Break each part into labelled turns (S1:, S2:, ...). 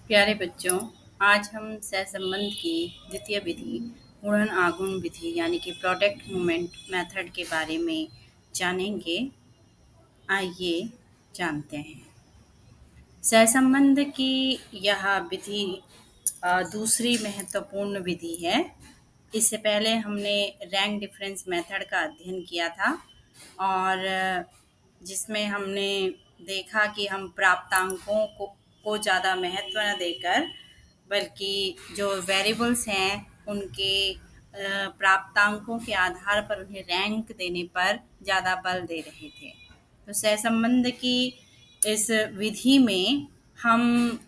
S1: प्यारे बच्चों, आज हम सहसंबंध की द्वितीय विधि गुणन आगुण विधि यानी कि प्रोडक्ट मूवमेंट मेथड के बारे में जानेंगे। आइए जानते हैं। सहसंबंध की यह विधि दूसरी महत्वपूर्ण विधि है। इससे पहले हमने रैंक डिफरेंस मेथड का अध्ययन किया था और जिसमें हमने देखा कि हम प्राप्तांकों को ज़्यादा महत्व न देकर बल्कि जो वेरिएबल्स हैं उनके प्राप्तांकों के आधार पर उन्हें रैंक देने पर ज़्यादा बल दे रहे थे। तो सहसंबंध की इस विधि में हम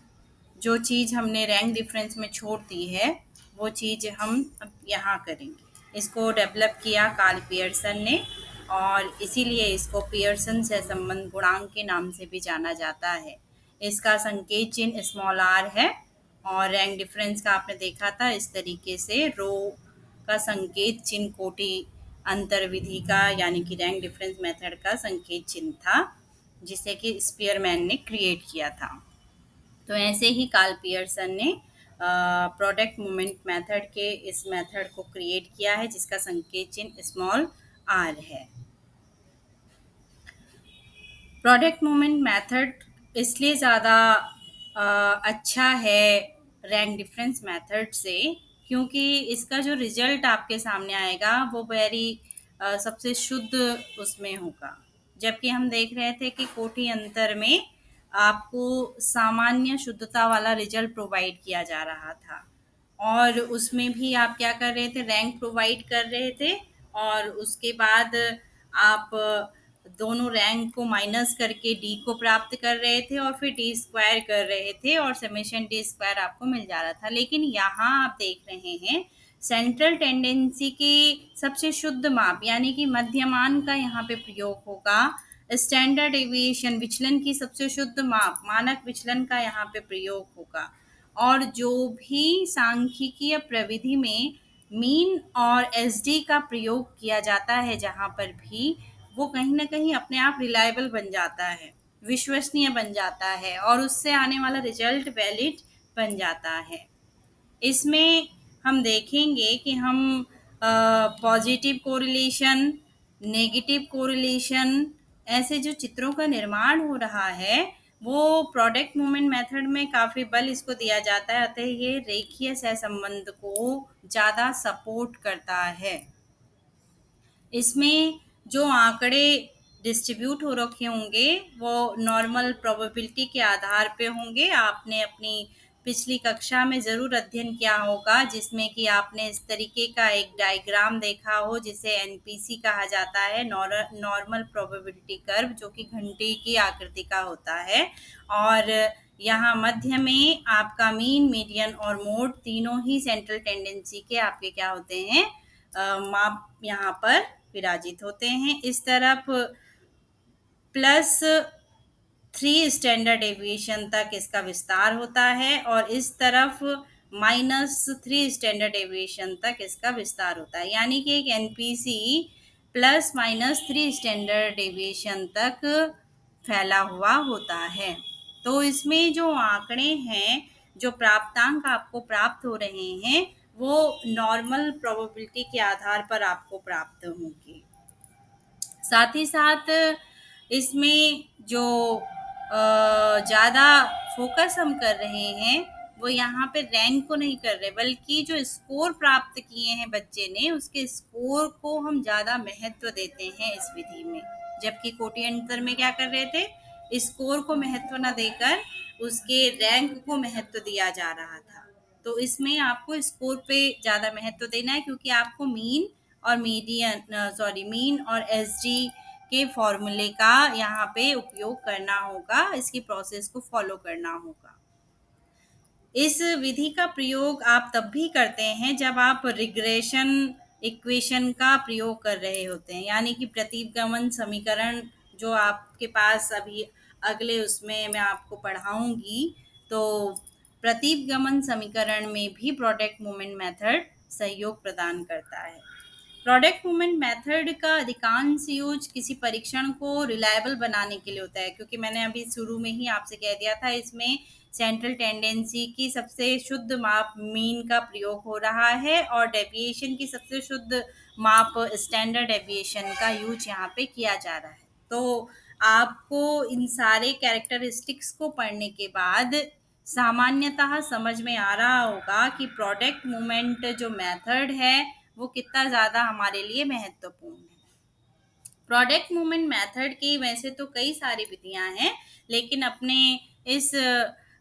S1: जो चीज़ हमने रैंक डिफरेंस में छोड़ दी है वो चीज़ हम अब यहाँ करेंगे। इसको डेवलप किया कार्ल पियर्सन ने और इसीलिए इसको पियर्सन सहसंबंध गुणांक के नाम से भी जाना जाता है। इसका संकेत चिन्ह स्मॉल आर है और रैंक डिफरेंस का आपने देखा था इस तरीके से रो का संकेत चिन्ह कोटि अंतर विधि का यानी कि रैंक डिफरेंस मेथड का संकेत चिन्ह था जिसे कि स्पीयरमैन ने क्रिएट किया था। तो ऐसे ही कार्ल पियर्सन ने प्रोडक्ट मूवमेंट मेथड के इस मेथड को क्रिएट किया है जिसका संकेत चिन्ह स्मॉल आर है। प्रोडक्ट मूवमेंट मेथड इसलिए ज़्यादा अच्छा है रैंक डिफरेंस मेथड से क्योंकि इसका जो रिजल्ट आपके सामने आएगा वो वेरी सबसे शुद्ध उसमें होगा। जबकि हम देख रहे थे कि कोटि अंतर में आपको सामान्य शुद्धता वाला रिजल्ट प्रोवाइड किया जा रहा था और उसमें भी आप क्या कर रहे थे, रैंक प्रोवाइड कर रहे थे और उसके बाद आप दोनों रैंक को माइनस करके डी को प्राप्त कर रहे थे और फिर डी स्क्वायर कर रहे थे और समेशन डी स्क्वायर आपको मिल जा रहा था। लेकिन यहाँ आप देख रहे हैं सेंट्रल टेंडेंसी की सबसे शुद्ध माप यानी कि मध्यमान का यहाँ पे प्रयोग होगा। स्टैंडर्ड डेविएशन विचलन की सबसे शुद्ध माप मानक विचलन का यहाँ पे प्रयोग होगा और जो भी सांख्यिकीय प्रविधि में मीन और एसडी का प्रयोग किया जाता है जहाँ पर भी वो कहीं ना कहीं अपने आप रिलायबल बन जाता है, विश्वसनीय बन जाता है और उससे आने वाला रिजल्ट वैलिड बन जाता है। इसमें हम देखेंगे कि हम पॉजिटिव कोरिलेशन, नेगेटिव कोरिलेशन ऐसे जो चित्रों का निर्माण हो रहा है वो प्रोडक्ट मूवमेंट मेथड में काफ़ी बल इसको दिया जाता है, अतः ये रेखीय सहसंबंध को ज़्यादा सपोर्ट करता है। इसमें जो आंकड़े डिस्ट्रीब्यूट हो रखे होंगे वो नॉर्मल प्रोबेबिलिटी के आधार पे होंगे। आपने अपनी पिछली कक्षा में ज़रूर अध्ययन किया होगा जिसमें कि आपने इस तरीके का एक डायग्राम देखा हो जिसे एनपीसी कहा जाता है, नॉर्मल प्रोबेबिलिटी कर्व, जो कि घंटी की आकृति का होता है और यहाँ मध्य में आपका मीन, मीडियन और मोड तीनों ही सेंट्रल टेंडेंसी के आपके क्या होते हैं, माप यहाँ पर विराजित होते हैं। इस तरफ +3 स्टैंडर्ड डेविएशन तक इसका विस्तार होता है और इस तरफ -3 स्टैंडर्ड डेविएशन तक इसका विस्तार होता है, यानी कि एक एनपीसी +-3 स्टैंडर्ड डेविएशन तक फैला हुआ होता है। तो इसमें जो आंकड़े हैं, जो प्राप्तांक आपको प्राप्त हो रहे हैं वो नॉर्मल प्रोबेबिलिटी के आधार पर आपको प्राप्त होंगे। साथ ही साथ इसमें जो ज़्यादा फोकस हम कर रहे हैं वो यहाँ पे रैंक को नहीं कर रहे बल्कि जो स्कोर प्राप्त किए हैं बच्चे ने उसके स्कोर को हम ज़्यादा महत्व देते हैं इस विधि में। जबकि कोटि अंतर में क्या कर रहे थे, स्कोर को महत्व न देकर उसके रैंक को महत्व दिया जा रहा था। तो इसमें आपको स्कोर पे ज़्यादा महत्व देना है क्योंकि आपको मीन और एसडी के फॉर्मूले का यहाँ पे उपयोग करना होगा, इसकी प्रोसेस को फॉलो करना होगा। इस विधि का प्रयोग आप तब भी करते हैं जब आप रिग्रेशन इक्वेशन का प्रयोग कर रहे होते हैं, यानी कि प्रतिगमन समीकरण जो आपके पास अभी अगले उसमें मैं आपको पढ़ाऊंगी। तो प्रतिगमन समीकरण में भी प्रोडक्ट मूवमेंट मेथड सहयोग प्रदान करता है। प्रोडक्ट मूवमेंट मेथड का अधिकांश यूज किसी परीक्षण को रिलायबल बनाने के लिए होता है, क्योंकि मैंने अभी शुरू में ही आपसे कह दिया था, इसमें सेंट्रल टेंडेंसी की सबसे शुद्ध माप मीन का प्रयोग हो रहा है और डेविएशन की सबसे शुद्ध माप स्टैंडर्ड डेविएशन का यूज यहाँ पे किया जा रहा है। तो आपको इन सारे कैरेक्टरिस्टिक्स को पढ़ने के बाद सामान्यतः समझ में आ रहा होगा कि प्रोडक्ट मूवमेंट जो मेथड है वो कितना ज़्यादा हमारे लिए महत्वपूर्ण है। प्रोडक्ट मूवमेंट मेथड की वैसे तो कई सारी विधियां हैं, लेकिन अपने इस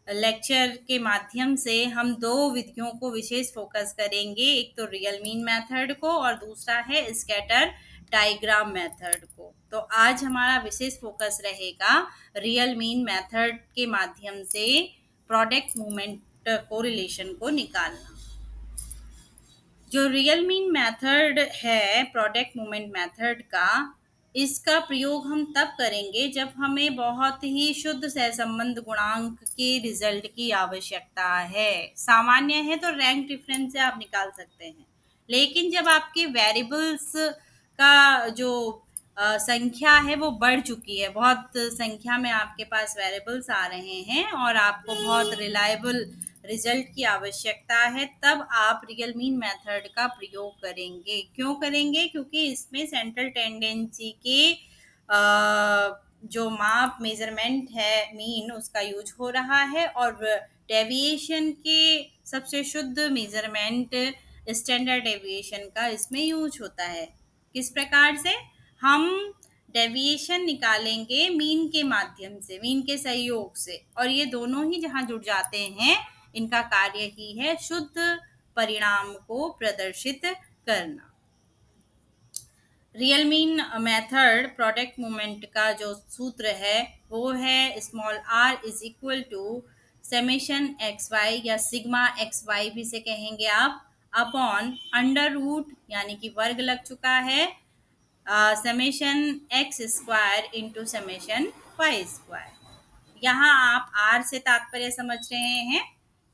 S1: लेक्चर के माध्यम से हम दो विधियों को विशेष फोकस करेंगे, एक तो रियल मीन मेथड को और दूसरा है स्कैटर डायग्राम मेथड को। तो आज हमारा विशेष फोकस रहेगा रियल मीन मेथड के माध्यम से प्रोडक्ट मूवमेंट को रिलेशन को निकालना। जो रियल मीन मेथड है प्रोडक्ट मूवमेंट मेथड का, इसका प्रयोग हम तब करेंगे जब हमें बहुत ही शुद्ध सहसंबंध गुणांक के रिजल्ट की आवश्यकता है। सामान्य है तो रैंक डिफरेंस से आप निकाल सकते हैं, लेकिन जब आपके वेरिएबल्स का जो संख्या है वो बढ़ चुकी है, बहुत संख्या में आपके पास वेरिएबल्स आ रहे हैं और आपको बहुत रिलायबल रिजल्ट की आवश्यकता है, तब आप रियल मीन मेथड का प्रयोग करेंगे। क्यों करेंगे? क्योंकि इसमें सेंट्रल टेंडेंसी के जो माप मेजरमेंट है मीन उसका यूज हो रहा है और डेविएशन के सबसे शुद्ध मेजरमेंट स्टैंडर्ड डेविएशन का इसमें यूज होता है। किस प्रकार से? हम डेविएशन निकालेंगे मीन के माध्यम से, मीन के सहयोग से, और ये दोनों ही जहाँ जुड़ जाते हैं इनका कार्य ही है शुद्ध परिणाम को प्रदर्शित करना। Real mean method product movement का जो सूत्र है वो है small r is equal to summation X Y या सिग्मा एक्स वाई भी से कहेंगे आप, अपॉन अंडर रूट यानी कि वर्ग लग चुका है summation X square into summation Y square. यहाँ आप आर से तात्पर्य समझ रहे हैं,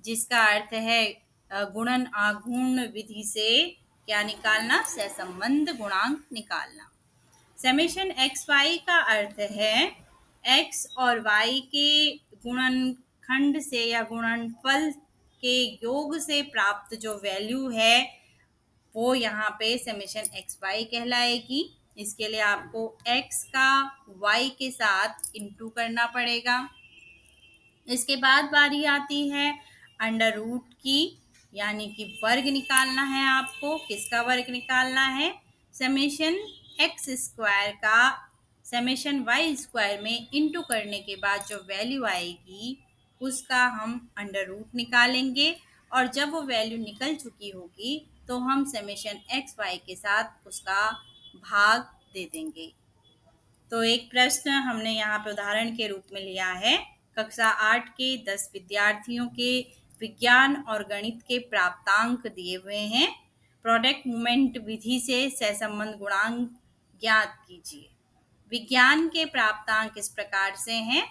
S1: जिसका अर्थ है गुणन आघूर्ण विधि से क्या निकालना? सहसंबंध गुणांक निकालना। समेशन एक्स वाई का अर्थ है एक्स और वाई के गुणनखंड से या गुणनफल के योग से प्राप्त जो वैल्यू है वो यहाँ पे समेशन एक्स वाई कहलाएगी। इसके लिए आपको x का y के साथ इंटू करना पड़ेगा। इसके बाद बारी आती है अंडर रूट की, यानी कि वर्ग निकालना है आपको। किसका वर्ग निकालना है? समेशन एक्स स्क्वायर का समेशन वाई स्क्वायर में इंटू करने के बाद जो वैल्यू आएगी उसका हम अंडर रूट निकालेंगे, और जब वो वैल्यू निकल चुकी होगी तो हम समेशन एक्स वाई के साथ उसका भाग दे देंगे। तो एक प्रश्न हमने यहाँ पे उदाहरण के रूप में लिया है। कक्षा 8 के 10 विद्यार्थियों के विज्ञान और गणित के प्राप्तांक दिए हुए हैं। प्रोडक्ट मूवमेंट विधि से सहसंबंध गुणांक ज्ञात कीजिए। विज्ञान के प्राप्तांक इस प्रकार से हैं: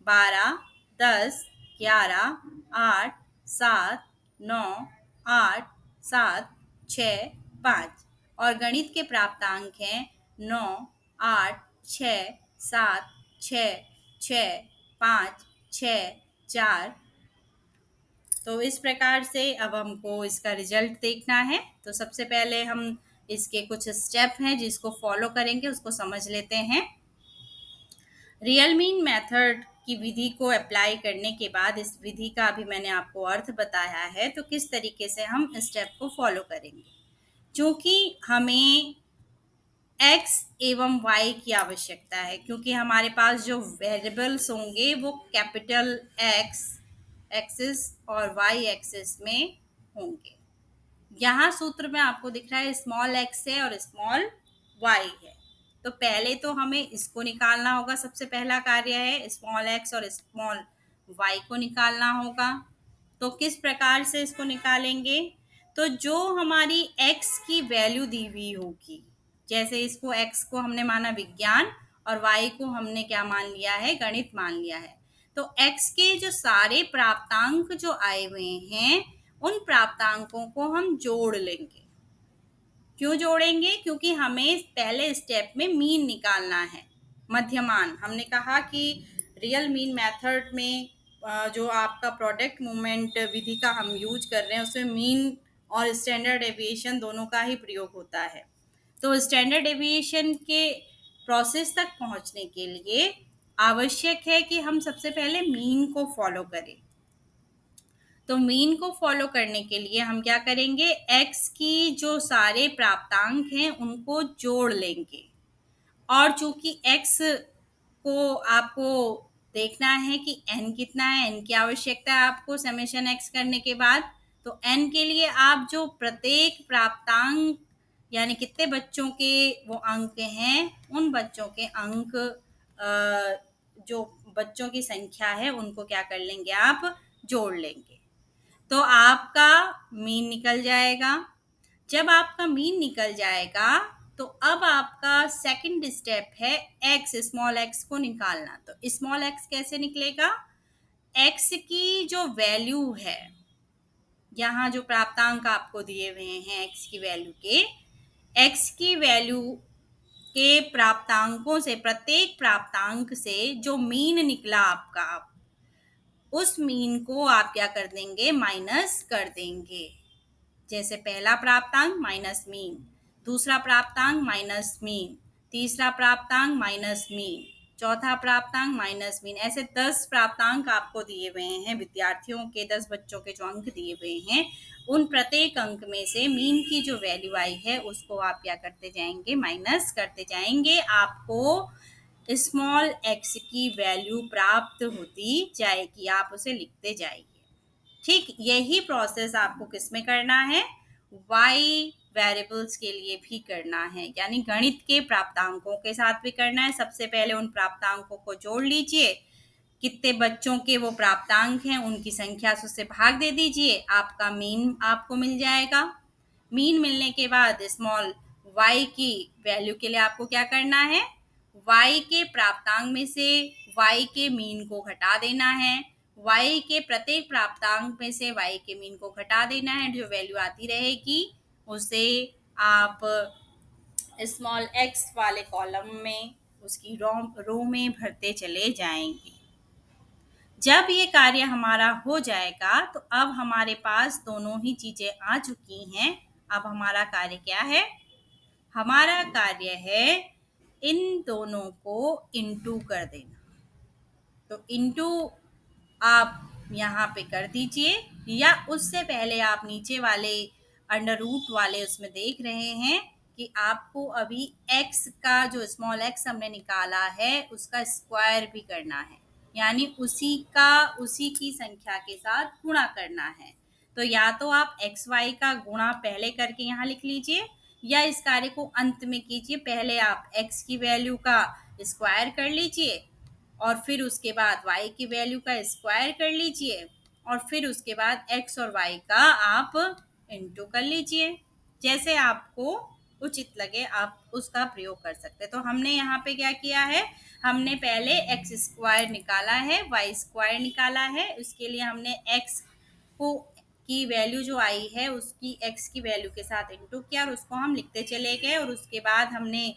S1: 12, 10, 11, 8, 7, 9, 8, 7, 6, 5। और गणित के प्राप्तांक हैं 9, 8, 6, 7, 6, 6, 5, 6, 4। तो इस प्रकार से अब हमको इसका रिजल्ट देखना है। तो सबसे पहले हम इसके कुछ स्टेप हैं जिसको फॉलो करेंगे उसको समझ लेते हैं। रियल मीन मेथड की विधि को अप्लाई करने के बाद इस विधि का अभी मैंने आपको अर्थ बताया है, तो किस तरीके से हम स्टेप को फॉलो करेंगे। क्योंकि हमें x एवं y की आवश्यकता है, क्योंकि हमारे पास जो वेरिएबल्स होंगे वो कैपिटल x एक्सिस और y एक्सिस में होंगे। यहाँ सूत्र में आपको दिख रहा है स्मॉल x है और स्मॉल y है। तो पहले तो हमें इसको निकालना होगा, सबसे पहला कार्य है स्मॉल x और स्मॉल y को निकालना होगा। तो किस प्रकार से इसको निकालेंगे? तो जो हमारी x की वैल्यू दी हुई होगी, जैसे इसको x को हमने माना विज्ञान और y को हमने क्या मान लिया है? गणित मान लिया है। तो x के जो सारे प्राप्तांक जो आए हुए हैं उन प्राप्तांकों को हम जोड़ लेंगे। क्यों जोड़ेंगे? क्योंकि हमें पहले स्टेप में मीन निकालना है, मध्यमान। हमने कहा कि रियल मीन मेथड में जो आपका प्रोडक्ट मूवमेंट विधि का हम यूज कर रहे हैं उसमें मीन और स्टैंडर्ड डेविएशन दोनों का ही प्रयोग होता है। तो स्टैंडर्ड डेविएशन के प्रोसेस तक पहुंचने के लिए आवश्यक है कि हम सबसे पहले मीन को फॉलो करें। तो मीन को फॉलो करने के लिए हम क्या करेंगे? एक्स की जो सारे प्राप्तांक हैं उनको जोड़ लेंगे, और चूंकि एक्स को आपको देखना है कि एन कितना है, एन की आवश्यकता है आपको समेशन एक्स करने के बाद। तो एन के लिए आप जो प्रत्येक प्राप्तांक यानी कितने बच्चों के वो अंक हैं, उन बच्चों के अंक जो बच्चों की संख्या है उनको क्या कर लेंगे? आप जोड़ लेंगे, तो आपका मीन निकल जाएगा। जब आपका मीन निकल जाएगा तो अब आपका सेकंड स्टेप है एक्स, स्मॉल एक्स को निकालना। तो स्मॉल एक्स कैसे निकलेगा? एक्स की जो वैल्यू है, यहाँ जो प्राप्तांक आपको दिए हुए हैं एक्स की वैल्यू के, एक्स की वैल्यू के प्राप्तांकों से, प्रत्येक प्राप्तांक से जो मीन निकला आपका, उस मीन को आप क्या कर देंगे? माइनस कर देंगे। जैसे पहला प्राप्तांक माइनस मीन, दूसरा प्राप्तांक माइनस मीन, तीसरा प्राप्तांक माइनस मीन, चौथा प्राप्तांक माइनस मीन। ऐसे 10 प्राप्तांक आपको दिए हुए हैं, विद्यार्थियों के 10 बच्चों के जो अंक दिए हुए हैं, उन प्रत्येक अंक में से मीन की जो वैल्यू आई है उसको आप क्या करते जाएंगे? माइनस करते जाएंगे। आपको स्मॉल एक्स की वैल्यू प्राप्त होती जाएगी, आप उसे लिखते जाइए। ठीक यही प्रोसेस आपको किस में करना है? वाई वेरिएबल्स के लिए भी करना है, यानी गणित के प्राप्तांकों के साथ भी करना है। सबसे पहले उन प्राप्तांकों को जोड़ लीजिए, कितने बच्चों के वो प्राप्तांक हैं उनकी संख्या से उससे भाग दे दीजिए, आपका मीन आपको मिल जाएगा। मीन मिलने के बाद स्मॉल वाई की वैल्यू के लिए आपको क्या करना है? वाई के प्राप्तांक में से वाई के मीन को घटा देना है, वाई के प्रत्येक प्राप्तांक में से वाई के मीन को घटा देना है। जो वैल्यू आती रहेगी उसे आप स्मॉल एक्स वाले कॉलम में उसकी रो में भरते चले जाएंगे। जब ये कार्य हमारा हो जाएगा तो अब हमारे पास दोनों ही चीजें आ चुकी हैं। अब हमारा कार्य क्या है? हमारा कार्य है इन दोनों को इंटू कर देना। तो इंटू आप यहाँ पे कर दीजिए, या उससे पहले आप नीचे वाले अंडर रूट वाले उसमें देख रहे हैं कि आपको अभी x का जो स्मॉल x हमने निकाला है उसका स्क्वायर भी करना है, यानी उसी की संख्या के साथ गुणा करना है। तो या तो आप एक्स वाई का गुणा पहले करके यहाँ लिख लीजिए, या इस कार्य को अंत में कीजिए। पहले आप x की वैल्यू का स्क्वायर कर लीजिए, और फिर उसके बाद y की वैल्यू का स्क्वायर कर लीजिए, और फिर उसके बाद x और y का आप इंटू कर लीजिए। जैसे आपको उचित लगे आप उसका प्रयोग कर सकते हैं। तो हमने यहाँ पे क्या किया है? हमने पहले एक्स स्क्वायर निकाला है, वाई स्क्वायर निकाला है। उसके लिए हमने एक्स को की वैल्यू जो आई है उसकी एक्स की वैल्यू के साथ इंटू किया, और उसको हम लिखते चले गए, और उसके बाद हमने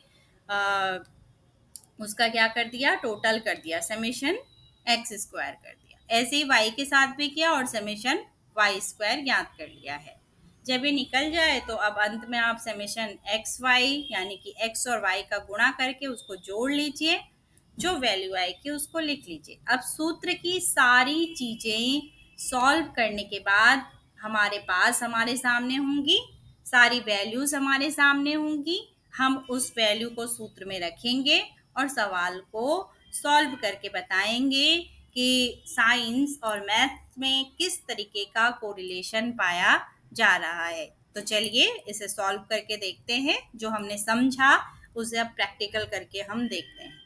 S1: उसका क्या कर दिया? टोटल कर दिया, समेशन एक्स स्क्वायर कर दिया। ऐसे ही वाई के साथ भी किया और समेशन वाई स्क्वायर ज्ञात कर लिया है। जब ये निकल जाए तो अब अंत में आप समेशन एक्स वाई यानी कि एक्स और वाई का गुणा करके उसको जोड़ लीजिए, जो वैल्यू आएगी उसको लिख लीजिए। अब सूत्र की सारी चीजें सॉल्व करने के बाद हमारे पास हमारे सामने होंगी, सारी वैल्यूज हमारे सामने होंगी। हम उस वैल्यू को सूत्र में रखेंगे और सवाल को सॉल्व करके बताएंगे कि साइंस और मैथ में किस तरीके का कोरिलेशन पाया जा रहा है। तो चलिए इसे सॉल्व करके देखते हैं। जो हमने समझा उसे अब प्रैक्टिकल करके हम देखते हैं।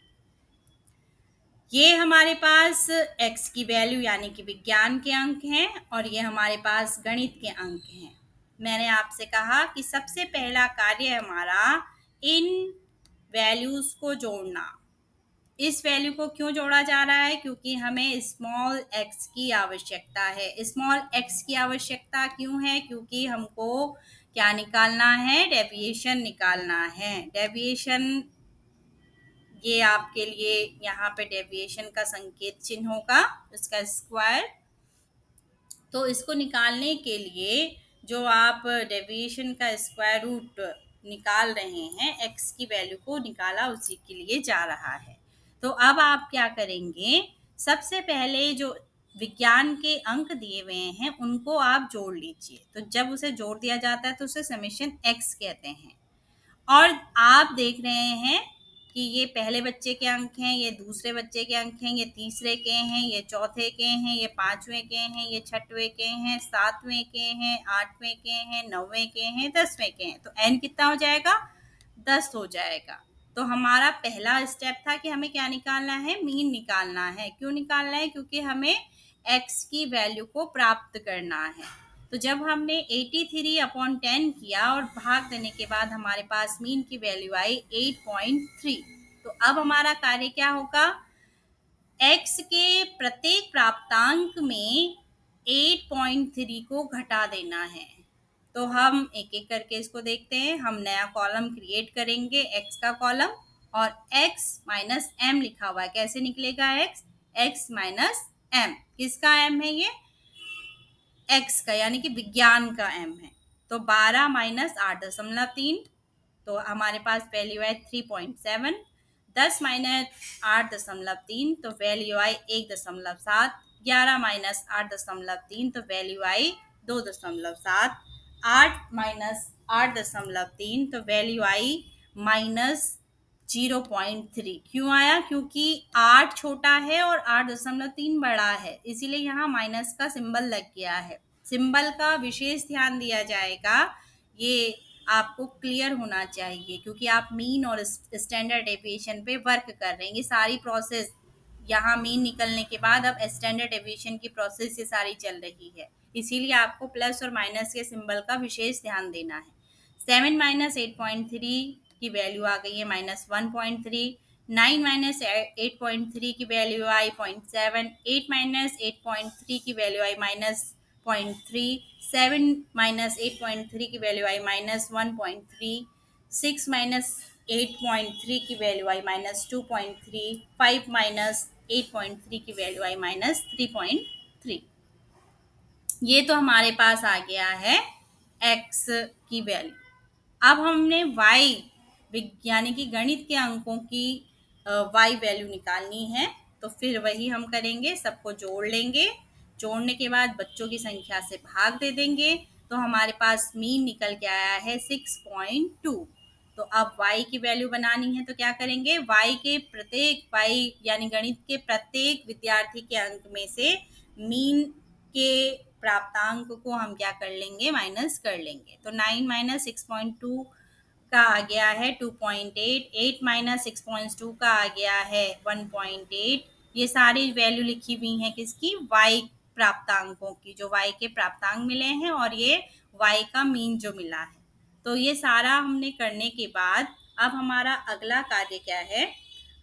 S1: ये हमारे पास x की वैल्यू यानी कि विज्ञान के अंक हैं, और ये हमारे पास गणित के अंक हैं। मैंने आपसे कहा कि सबसे पहला कार्य हमारा इन वैल्यूज को जोड़ना। इस वैल्यू को क्यों जोड़ा जा रहा है? क्योंकि हमें स्मॉल एक्स की आवश्यकता है। स्मॉल एक्स की आवश्यकता क्यों है? क्योंकि हमको क्या निकालना है? डेविएशन निकालना है। डेविएशन, ये आपके लिए यहाँ पे डेविएशन का संकेत चिन्ह होगा, इसका स्क्वायर। तो इसको निकालने के लिए जो आप डेविएशन का स्क्वायर रूट निकाल रहे हैं, एक्स की वैल्यू को निकाला, उसी के लिए जा रहा है। तो अब आप क्या करेंगे? सबसे पहले जो विज्ञान के अंक दिए हुए हैं उनको आप जोड़ लीजिए। तो जब उसे जोड़ दिया जाता है तो उसे समेशन एक्स कहते हैं। और आप देख रहे हैं कि ये पहले बच्चे के अंक हैं, ये दूसरे बच्चे के अंक हैं, ये तीसरे के हैं, ये चौथे के हैं, ये पांचवें के हैं, ये छठवें के हैं, सातवें के हैं, आठवें के हैं, नौवें के हैं, 10वें के हैं। तो एन कितना हो जाएगा? 10 हो जाएगा। तो हमारा पहला स्टेप था कि हमें क्या निकालना है? मीन निकालना है। क्यों निकालना है? क्योंकि हमें एक्स की वैल्यू को प्राप्त करना है। तो जब हमने 83/10 किया और भाग देने के बाद हमारे पास मीन की वैल्यू आई 8.3। तो अब हमारा कार्य क्या होगा? x के प्रत्येक प्राप्तांक में 8.3 को घटा देना है। तो हम एक एक करके इसको देखते हैं। हम नया कॉलम क्रिएट करेंगे, x का कॉलम, और x माइनस m लिखा हुआ है। कैसे निकलेगा x? x minus m। किसका m है ये? x का, यानी कि विज्ञान का m है। तो 12 माइनस 8.3, तो हमारे पास वैल्यू है 3.7। 10 माइनस 8.3, तो वैल्यू आई 1.7। 11 माइनस 8.3, तो वैल्यू आई 2.7। 8 माइनस 8.3, तो वैल्यू आई -0.3। क्यों आया? क्योंकि 8 छोटा है और 8.3 बड़ा है, इसीलिए यहाँ माइनस का सिंबल लग गया है। सिंबल का विशेष ध्यान दिया जाएगा, ये आपको क्लियर होना चाहिए, क्योंकि आप मीन और स्टैंडर्ड डेविएशन पे वर्क कर रहे हैं। ये सारी प्रोसेस यहाँ मीन निकलने के बाद अब स्टैंडर्ड डेविएशन की प्रोसेस ये सारी चल रही है, इसीलिए आपको प्लस और माइनस के सिंबल का विशेष ध्यान देना है। 7 माइनस 8.3 की वैल्यू आ गई है -1.3। 9 माइनस 8.3 की वैल्यू आई 0.7। 8 माइनस 8.3 की वैल्यू आई -0.3। 7 माइनस 8.3 की वैल्यू आई -1.3। 6 माइनस 8.3 की वैल्यू आई -2.3। 5 माइनस 8.3 की वैल्यू आई -3.3। ये तो हमारे पास आ गया है x की वैल्यू। अब हमने y, यानी कि गणित के अंकों की y वैल्यू निकालनी है। तो फिर वही हम करेंगे, सबको जोड़ लेंगे। जोड़ने के बाद बच्चों की संख्या से भाग दे देंगे, तो हमारे पास मीन निकल के आया है 6.2। तो अब y की वैल्यू बनानी है, तो क्या करेंगे? y के प्रत्येक यानी गणित के प्रत्येक विद्यार्थी के अंक में से मीन के प्राप्तांक को हम क्या कर लेंगे? माइनस कर लेंगे। तो 9 माइनस 6.2 का आ गया है 2.8। 8 माइनस 6.2 का आ गया है 1.8। ये सारी वैल्यू लिखी हुई हैं किसकी? y प्राप्तांकों की, जो y के प्राप्तांक मिले हैं और ये y का मीन जो मिला है। तो ये सारा हमने करने के बाद अब हमारा अगला कार्य क्या है?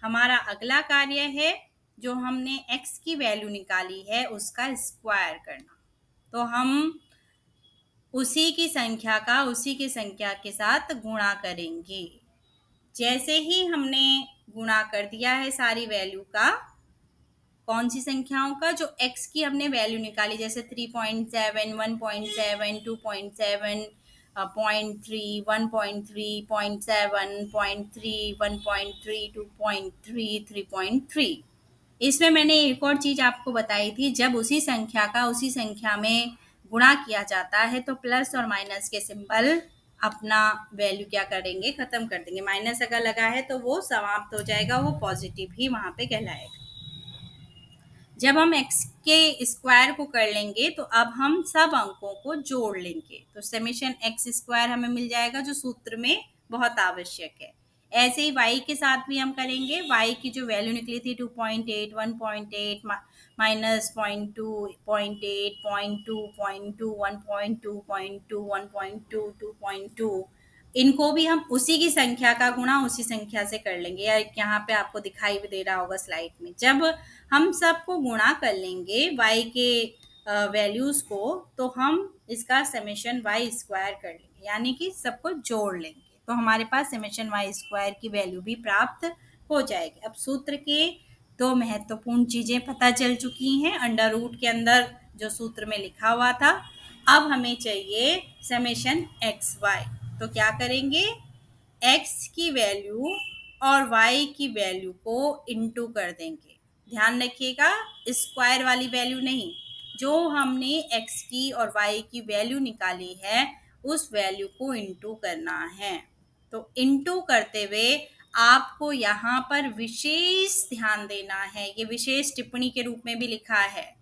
S1: हमारा अगला कार्य है, जो हमने x की वैल्यू निकाली है उसका स्क्वायर करना। तो हम उसी की संख्या के साथ गुणा करेंगे। जैसे ही हमने गुणा कर दिया है सारी वैल्यू का, कौन सी संख्याओं का? जो x की हमने वैल्यू निकाली, जैसे 3.7, 1.7, 2.7, 0.3, 1.3, 0.7, 0.3, 1.3, 2.3, 3.3। इसमें मैंने एक और चीज आपको बताई थी, जब उसी संख्या का उसी संख्या में गुणा किया जाता है तो प्लस और माइनस के सिंबल अपना वैल्यू क्या करेंगे? खत्म कर देंगे। माइनस अगर लगा है तो वो समाप्त हो जाएगा, वो पॉजिटिव ही वहां पे कहलाएगा। जब हम x के स्क्वायर को कर लेंगे तो अब हम सब अंकों को जोड़ लेंगे, तो समेशन x स्क्वायर हमें मिल जाएगा, जो सूत्र में बहुत आवश्यक है। ऐसे ही y के साथ भी हम करेंगे। y की जो वैल्यू निकली थी 2.8, 1.8, माइनस 0.2, 0.8, 0.2, 0.2, 1.2, 0.2, 1.2, 2.2, इनको भी हम उसी की संख्या का गुणा उसी संख्या से कर लेंगे। या यहाँ पे आपको दिखाई भी दे रहा होगा स्लाइड में, जब हम सबको गुणा कर लेंगे y के वैल्यूज को, तो हम इसका समेशन y स्क्वायर कर लेंगे। यानी कि सबको जोड़ लेंगे तो हमारे पास समेशन वाई स्क्वायर की वैल्यू भी प्राप्त हो जाएगी। अब सूत्र के दो महत्वपूर्ण चीजें पता चल चुकी हैं अंडर रूट के अंदर जो सूत्र में लिखा हुआ था। अब हमें चाहिए समेशन एक्स वाई। तो क्या करेंगे, एक्स की वैल्यू और वाई की वैल्यू को इनटू कर देंगे। ध्यान रखिएगा, स्क्वायर वाली वैल्यू नहीं, जो हमने एक्स की और वाई की वैल्यू निकाली है उस वैल्यू को इनटू करना है। तो इनटू करते हुए आपको यहाँ पर विशेष ध्यान देना है, ये विशेष टिप्पणी के रूप में भी लिखा है।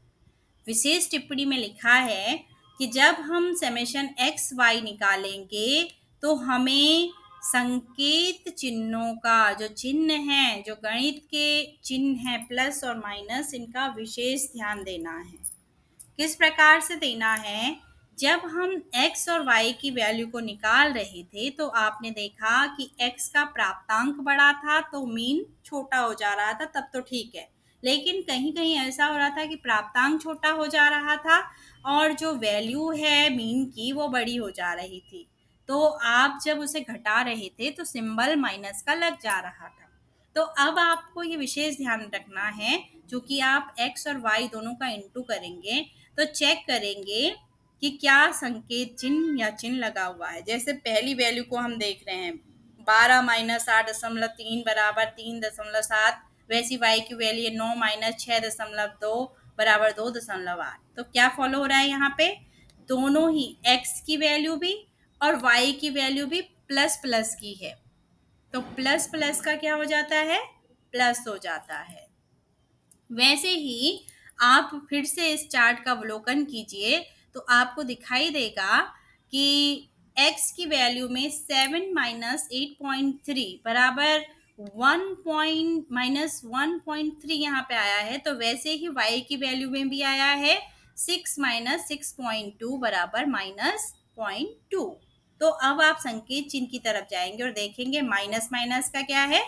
S1: विशेष टिप्पणी में लिखा है कि जब हम समेशन एक्स वाई निकालेंगे तो हमें संकेत चिन्हों का जो चिन्ह है, जो गणित के चिन्ह है प्लस और माइनस, इनका विशेष ध्यान देना है। किस प्रकार से देना है, जब हम x और y की वैल्यू को निकाल रहे थे तो आपने देखा कि x का प्राप्तांक बड़ा था तो मीन छोटा हो जा रहा था, तब तो ठीक है। लेकिन कहीं कहीं ऐसा हो रहा था कि प्राप्तांक छोटा हो जा रहा था और जो वैल्यू है मीन की वो बड़ी हो जा रही थी। तो आप जब उसे घटा रहे थे तो सिंबल माइनस का लग जा रहा था। तो अब आपको ये विशेष ध्यान रखना है, क्योंकि आप x और y दोनों का इंटू करेंगे तो चेक करेंगे कि क्या संकेत चिन्ह या चिन्ह लगा हुआ है। जैसे पहली वैल्यू को हम देख रहे हैं 12 माइनस 8.3 बराबर 3.7, वैसी y की वैल्यू 9 माइनस 6.2 बराबर 2.8। तो क्या फॉलो हो रहा है यहाँ पे, दोनों ही x की वैल्यू भी और y की वैल्यू भी प्लस प्लस की है। तो प्लस प्लस का क्या हो जाता है, प्लस हो जाता है। वैसे ही आप फिर से इस चार्ट का अवलोकन कीजिए तो आपको दिखाई देगा कि x की वैल्यू में 7 माइनस 8.3 बराबर 1 यहाँ पे आया है। तो वैसे ही y की वैल्यू में भी आया है 6 माइनस 6.2 बराबर -0.2। तो अब आप संकेत चिन्ह की तरफ जाएंगे और देखेंगे माइनस माइनस का क्या है,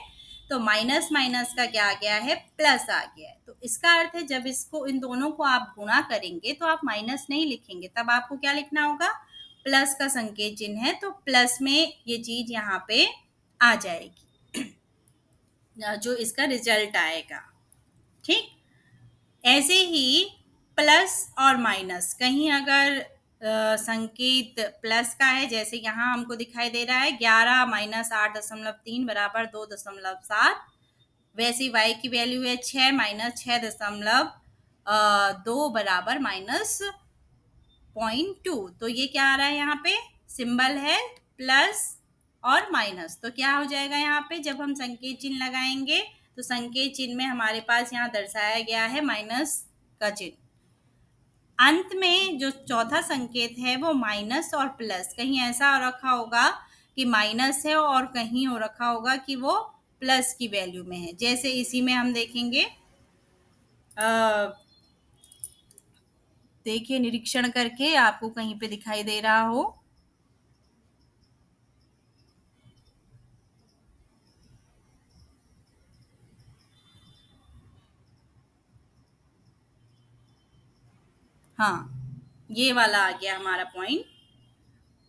S1: तो माइनस माइनस का क्या आ गया है, प्लस आ गया है। तो इसका अर्थ है जब इसको इन दोनों को आप गुणा करेंगे तो आप माइनस नहीं लिखेंगे, तब आपको क्या लिखना होगा, प्लस का संकेत चिन्ह है तो प्लस में ये चीज यहाँ पे आ जाएगी, जो इसका रिजल्ट आएगा। ठीक, ऐसे ही प्लस और माइनस कहीं अगर संकेत प्लस का है, जैसे यहाँ हमको दिखाई दे रहा है 11 माइनस 8.3 बराबर 2.7, वैसे y की वैल्यू है 6 माइनस 6.2 बराबर -0.2। तो ये क्या आ रहा है, यहाँ पे सिंबल है प्लस और माइनस। तो क्या हो जाएगा, यहाँ पे जब हम संकेत चिन्ह लगाएंगे तो संकेत चिन्ह में हमारे पास यहाँ दर्शाया गया है माइनस का चिन्ह। अंत में जो चौथा संकेत है वो माइनस और प्लस, कहीं ऐसा हो रखा होगा कि माइनस है और कहीं हो रखा होगा कि वो प्लस की वैल्यू में है। जैसे इसी में हम देखेंगे, देखिए निरीक्षण करके आपको कहीं पे दिखाई दे रहा हो। हाँ, ये वाला आ गया हमारा point.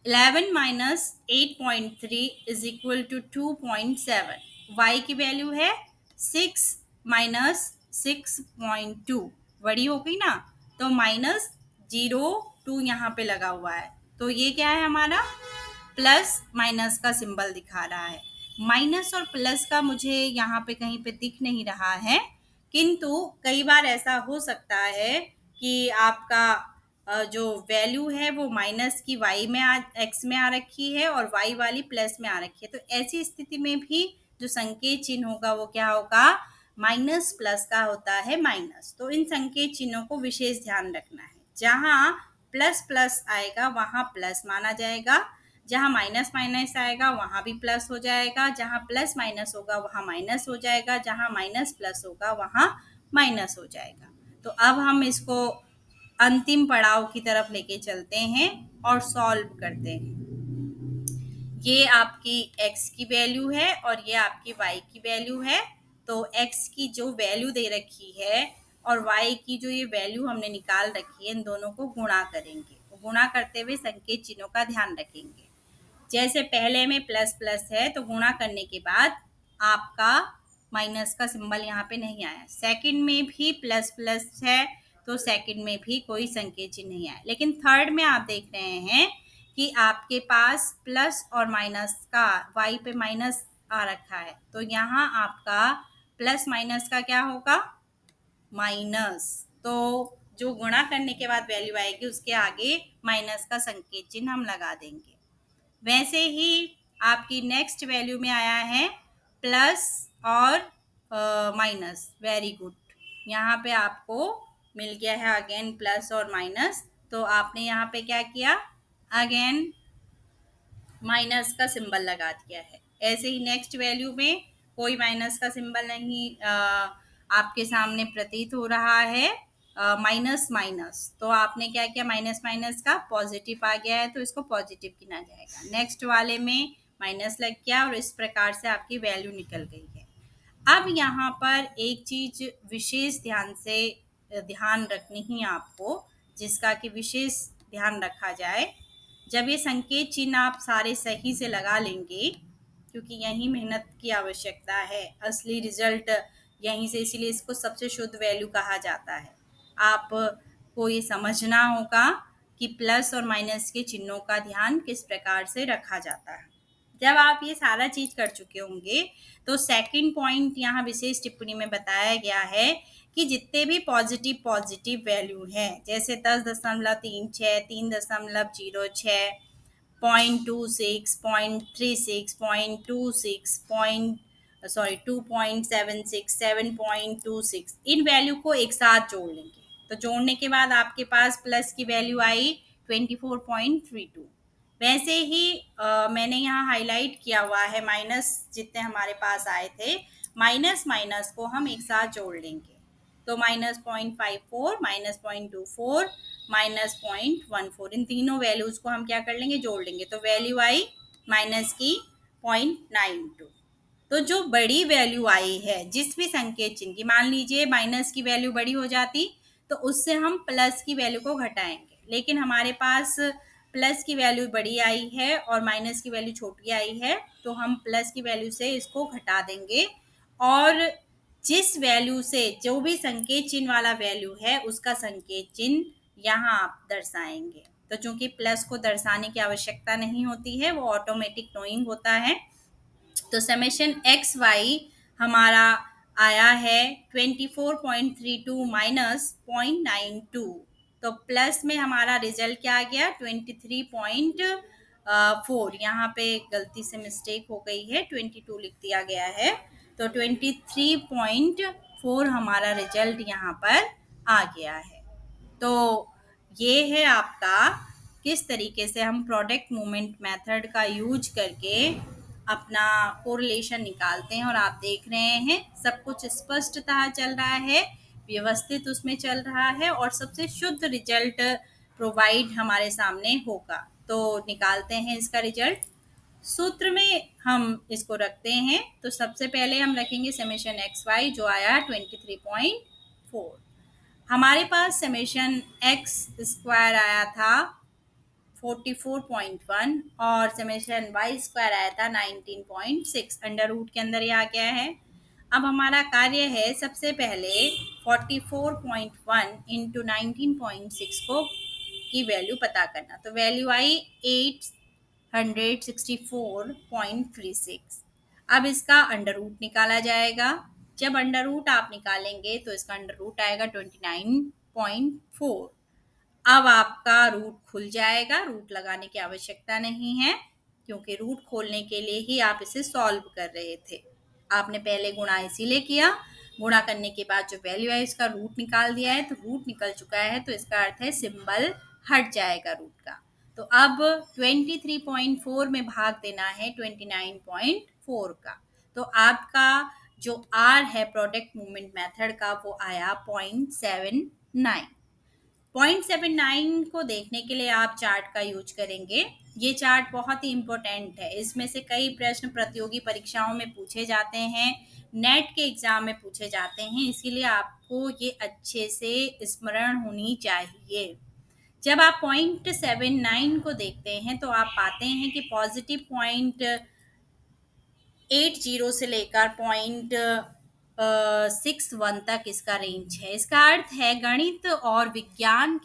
S1: 11 minus 8.3 is equal to 2.7। y की वैल्यू है 6 माइनस 6.2, बड़ी हो गई ना, तो -0.2 यहाँ पे लगा हुआ है। तो ये क्या है, हमारा प्लस माइनस का सिंबल दिखा रहा है। माइनस और प्लस का मुझे यहाँ पे कहीं पे दिख नहीं रहा है, किंतु कई बार ऐसा हो सकता है कि आपका जो वैल्यू है वो माइनस की y में x में आ रखी है और y वाली प्लस में आ रखी है। तो ऐसी स्थिति में भी जो संकेत चिन्ह होगा वो क्या होगा, माइनस प्लस का होता है माइनस। तो इन संकेत चिन्हों को विशेष ध्यान रखना है, जहाँ प्लस प्लस आएगा वहाँ प्लस माना जाएगा, जहाँ माइनस माइनस आएगा वहाँ भी प्लस हो जाएगा, जहाँ प्लस माइनस होगा वहाँ माइनस हो जाएगा, जहाँ माइनस प्लस होगा वहाँ माइनस हो जाएगा। तो अब हम इसको अंतिम पड़ाव की तरफ लेके चलते हैं और सॉल्व करते हैं। ये आपकी x की वैल्यू है और ये आपकी y की वैल्यू है। तो x की जो वैल्यू दे रखी है और y की जो ये वैल्यू हमने निकाल रखी है, इन दोनों को गुणा करेंगे। गुणा करते हुए संकेत चिन्हों का ध्यान रखेंगे। जैसे पहले में प्लस प्लस है तो गुणा करने के बाद आपका माइनस का सिंबल यहाँ पे नहीं आया। सेकंड में भी प्लस प्लस है तो सेकंड में भी कोई संकेत चिन्ह नहीं आया। लेकिन थर्ड में आप देख रहे हैं कि आपके पास प्लस और माइनस का y पे माइनस आ रखा है, तो यहाँ आपका प्लस माइनस का क्या होगा, माइनस। तो जो गुणा करने के बाद वैल्यू आएगी उसके आगे माइनस का संकेत चिन्ह हम लगा देंगे। वैसे ही आपकी नेक्स्ट वैल्यू में आया है प्लस और माइनस। वेरी गुड, यहाँ पे आपको मिल गया है अगेन प्लस और माइनस। तो आपने यहाँ पे क्या किया, अगेन माइनस का सिंबल लगा दिया है। ऐसे ही नेक्स्ट वैल्यू में कोई माइनस का सिंबल नहीं आपके सामने प्रतीत हो रहा है, माइनस माइनस। तो आपने क्या किया, माइनस माइनस का पॉजिटिव आ गया है तो इसको पॉजिटिव गिना जाएगा। नेक्स्ट वाले में माइनस लग गया और इस प्रकार से आपकी वैल्यू निकल गई है। अब यहाँ पर एक चीज विशेष ध्यान रखनी ही आपको, जिसका कि विशेष ध्यान रखा जाए। जब ये संकेत चिन्ह आप सारे सही से लगा लेंगे, क्योंकि यही मेहनत की आवश्यकता है, असली रिजल्ट यहीं से, इसीलिए इसको सबसे शुद्ध वैल्यू कहा जाता है। आपको ये समझना होगा कि प्लस और माइनस के चिन्हों का ध्यान किस प्रकार से रखा जाता है। जब आप ये सारा चीज कर चुके होंगे तो सेकंड पॉइंट यहाँ विशेष टिप्पणी में बताया गया है कि जितने भी पॉजिटिव पॉजिटिव वैल्यू हैं, जैसे 10.36, 3.06, 0.26, 0.36, 0.26, 2.76, 7.26, इन वैल्यू को एक साथ जोड़ लेंगे। तो जोड़ने के बाद आपके पास प्लस की वैल्यू आई 24.32। वैसे ही मैंने यहाँ हाईलाइट किया हुआ है माइनस जितने हमारे पास आए थे, माइनस माइनस को हम एक साथ जोड़ लेंगे। तो -0.54, -0.24, -0.14, इन तीनों वैल्यूज को हम क्या कर लेंगे, जोड़ लेंगे। तो वैल्यू आई माइनस की 0.92। तो जो बड़ी वैल्यू आई है जिस भी संकेत चिन्ह की, मान लीजिए माइनस की वैल्यू बड़ी हो जाती तो उससे हम प्लस की वैल्यू को घटाएंगे, लेकिन हमारे पास प्लस की वैल्यू बड़ी आई है और माइनस की वैल्यू छोटी आई है, तो हम प्लस की वैल्यू से इसको घटा देंगे और जिस वैल्यू से जो भी संकेत चिन्ह वाला वैल्यू है उसका संकेत चिन्ह यहाँ आप दर्शाएंगे। तो चूंकि प्लस को दर्शाने की आवश्यकता नहीं होती है, वो ऑटोमेटिक नोइंग होता है। तो समेशन एक्स वाई हमारा आया है 24.32 माइनस 0.92। तो प्लस में हमारा रिजल्ट क्या आ गया, 23.4। यहाँ पे गलती से मिस्टेक हो गई है, 22 लिख दिया गया है। तो 23.4 हमारा रिजल्ट यहाँ पर आ गया है। तो ये है आपका किस तरीके से हम प्रोडक्ट मूवमेंट मेथड का यूज करके अपना कोरिलेशन निकालते हैं। और आप देख रहे हैं सब कुछ स्पष्टतः चल रहा है, व्यवस्थित उसमें चल रहा है और सबसे शुद्ध रिजल्ट प्रोवाइड हमारे सामने होगा। तो निकालते हैं इसका रिजल्ट। सूत्र में हम इसको रखते हैं। तो सबसे पहले हम रखेंगे समेशन एक्स वाई जो आया 23.4। हमारे पास समेशन एक्स स्क्वायर आया था 44.1 और समेशन वाई स्क्वायर आया था 19.6। अंडर रूट के अंदर ये आ गया है। अब हमारा कार्य है सबसे पहले 44.1 इंटू 19.6 को की वैल्यू पता करना। तो वैल्यू आई 864.36। अब इसका अंडर रूट निकाला जाएगा। जब अंडर रूट आप निकालेंगे तो इसका अंडर रूट आएगा 29.4। अब आपका रूट खुल जाएगा, रूट लगाने की आवश्यकता नहीं है क्योंकि रूट खोलने के लिए ही आप इसे सॉल्व कर रहे थे। आपने पहले गुणा इसीलिए किया, गुणा करने के बाद जो वैल्यू है इसका रूट निकाल दिया है, तो रूट निकल चुका है तो इसका अर्थ है सिंबल हट जाएगा रूट का। तो अब 23.4 में भाग देना है 29.4 का। तो आपका जो आर है प्रोडक्ट मूवमेंट मेथड का वो आया 0.79। 0.79 को देखने के लिए आप चार्ट का यूज करेंगे। ये चार्ट बहुत ही इम्पोर्टेंट है, इसमें से कई प्रश्न प्रतियोगी परीक्षाओं में पूछे जाते हैं, नेट के एग्जाम में पूछे जाते हैं, इसीलिए आपको ये अच्छे से स्मरण होनी चाहिए। जब आप पॉइंट 79 को देखते हैं तो आप पाते हैं कि पॉजिटिव पॉइंट 80 से लेकर पॉइंट 61 तक इसका रेंज है। इसका अर्थ है गणित और विज्ञान के